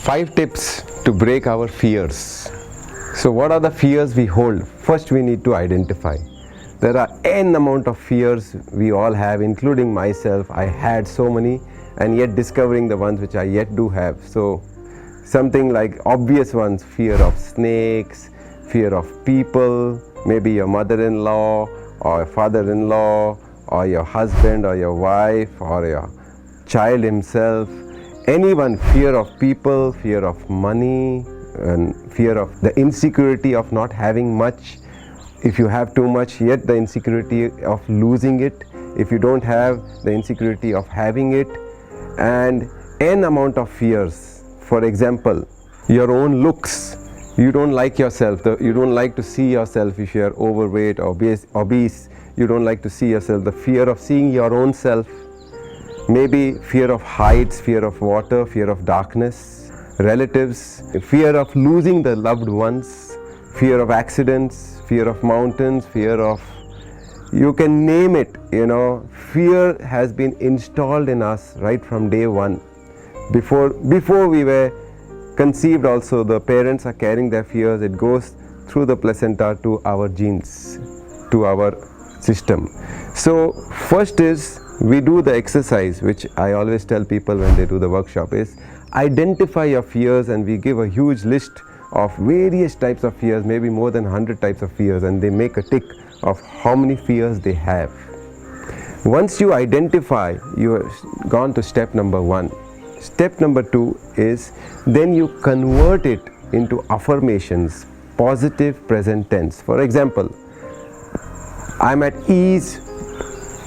5 tips to break our fears. So what are the fears we hold? First we need to identify. There are n amount of fears we all have, including myself. I had so many, and yet discovering the ones which I yet do have. So something like obvious ones: fear of snakes, fear of people, maybe your mother-in-law or father-in-law or your husband or your wife or your child himself. Anyone, fear of people, fear of money, and fear of the insecurity of not having much. If you have too much, yet the insecurity of losing it. If you don't have, the insecurity of having it. And n amount of fears. For example, your own looks. You don't like yourself. You don't like to see yourself if you are overweight or obese. You don't like to see yourself. The fear of seeing your own self. Maybe fear of heights, fear of water, fear of darkness, relatives, fear of losing the loved ones, fear of accidents, fear of mountains, fear of, you can name it, fear has been installed in us right from day one. Before we were conceived also, the parents are carrying their fears. It goes through the placenta to our genes, to our system. So first is, we do the exercise which I always tell people when they do the workshop, is identify your fears, and we give a huge list of various types of fears, maybe more than 100 types of fears, and they make a tick of how many fears they have. Once you identify, you have gone to step number 1. Step number 2 is, then you convert it into affirmations, positive present tense. For example, I'm at ease.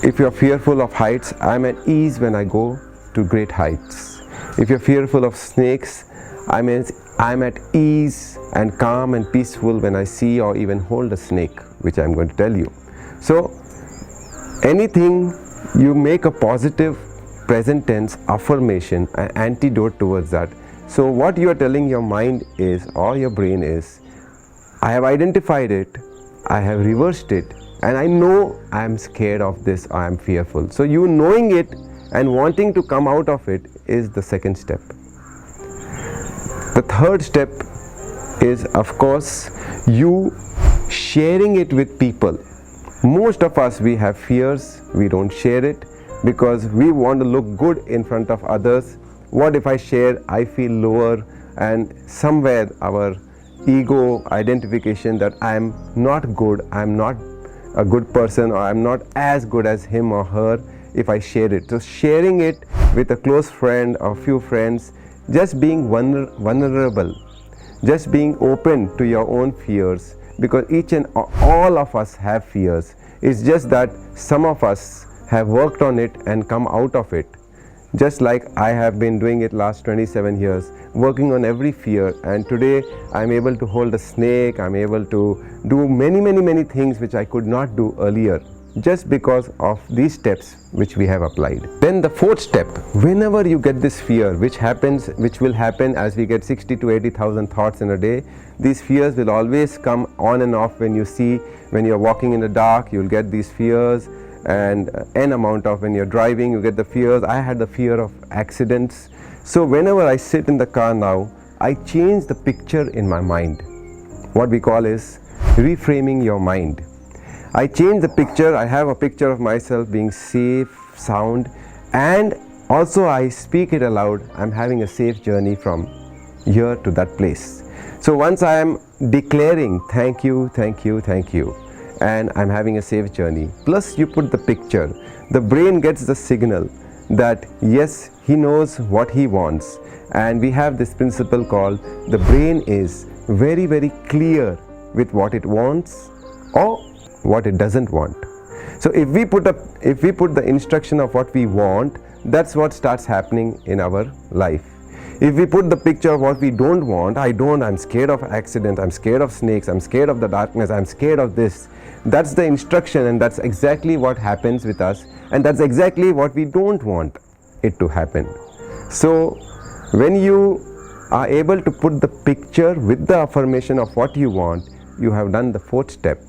If you're fearful of heights, I'm at ease when I go to great heights. If you're fearful of snakes, I'm at ease and calm and peaceful when I see or even hold a snake, which I'm going to tell you. So anything, you make a positive present tense affirmation, an antidote towards that. So what you are telling your mind is, or your brain is, I have identified it, I have reversed it, and I know I am scared of this, or I am fearful. So you knowing it and wanting to come out of it is the second step. The third step is, of course, you sharing it with people. Most of us, we have fears, we don't share it because we want to look good in front of others. What if I share, I feel lower, and somewhere our ego identification that I am not good, I am not a good person, or I'm not as good as him or her if I share it. So sharing it with a close friend or few friends, just being vulnerable, just being open to your own fears, because each and all of us have fears. It's just that some of us have worked on it and come out of it. Just like I have been doing it last 27 years, working on every fear, and today I'm able to hold a snake, I'm able to do many things which I could not do earlier, just because of these steps which we have applied. Then the fourth step, whenever you get this fear, which will happen as we get 60 to 80,000 thoughts in a day, these fears will always come on and off. When you're walking in the dark, you'll get these fears, and n amount of, when you're driving, you get the fears. I had the fear of accidents. So whenever I sit in the car now, I change the picture in my mind. What we call is reframing your mind. I change the picture. I have a picture of myself being safe, sound, and also I speak it aloud. I'm having a safe journey from here to that place. So once I am declaring thank you, thank you, thank you, and I'm having a safe journey, plus you put the picture, the brain gets the signal that yes, he knows what he wants. And we have this principle called, the brain is very clear with what it wants or what it doesn't want. So if we put the instruction of what we want, that's what starts happening in our life. If we put the picture of what we don't want, I'm scared of accident, I'm scared of snakes, I'm scared of the darkness, I'm scared of this. That's the instruction, and that's exactly what happens with us, and that's exactly what we don't want it to happen. So when you are able to put the picture with the affirmation of what you want, you have done the fourth step.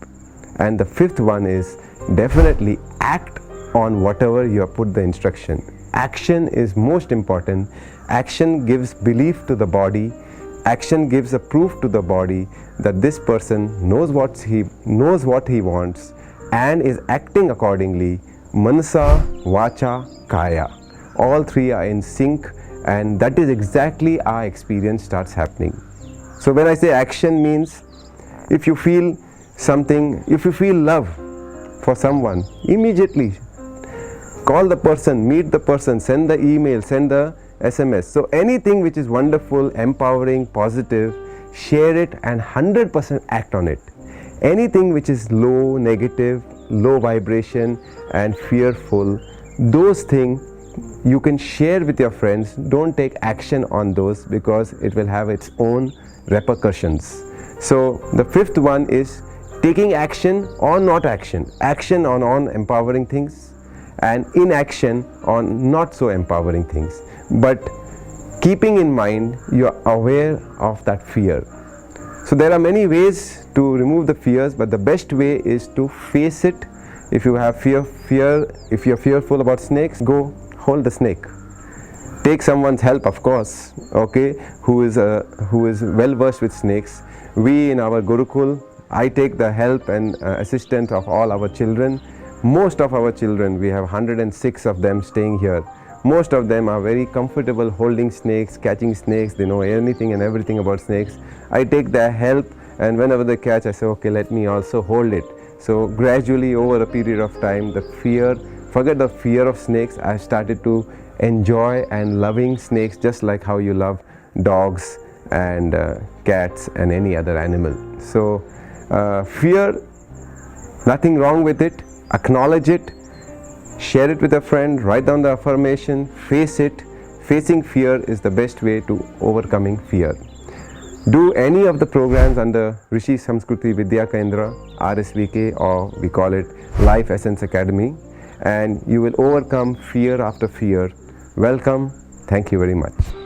And the fifth one is definitely act on whatever you have put the instruction. action is most important. Action gives belief to the body. Action gives a proof to the body that this person knows what he wants and is acting accordingly. Manasa, Vacha, Kaya. All three are in sync, and that is exactly our experience starts happening. So when I say action means, if you feel something, if you feel love for someone, immediately call the person, meet the person, send the email, send the SMS. So anything which is wonderful, empowering, positive, share it and 100% act on it. Anything which is low, negative, low vibration and fearful, those things you can share with your friends. Don't take action on those because it will have its own repercussions. So the fifth one is taking action or not action. Action on empowering things and inaction on not so empowering things. But keeping in mind you are aware of that fear. So there are many ways to remove the fears, but the best way is to face it. If you have fear, if you're fearful about snakes, go hold the snake. Take someone's help, of course, okay, who is well versed with snakes. We in our Gurukul, I take the help and assistance of all our children. Most of our children, we have 106 of them staying here. Most of them are very comfortable holding snakes, catching snakes. They know anything and everything about snakes. I take their help, and whenever they catch, I say, okay, let me also hold it. So gradually over a period of time, forget the fear of snakes. I started to enjoy and loving snakes just like how you love dogs and cats and any other animal. So fear, nothing wrong with it. Acknowledge it. Share it with a friend, write down the affirmation, face it. Facing fear is the best way to overcoming fear. Do any of the programs under Rishi Samskruti Vidya Kendra, RSVK, or we call it Life Essence Academy, and you will overcome fear after fear. Welcome. Thank you very much.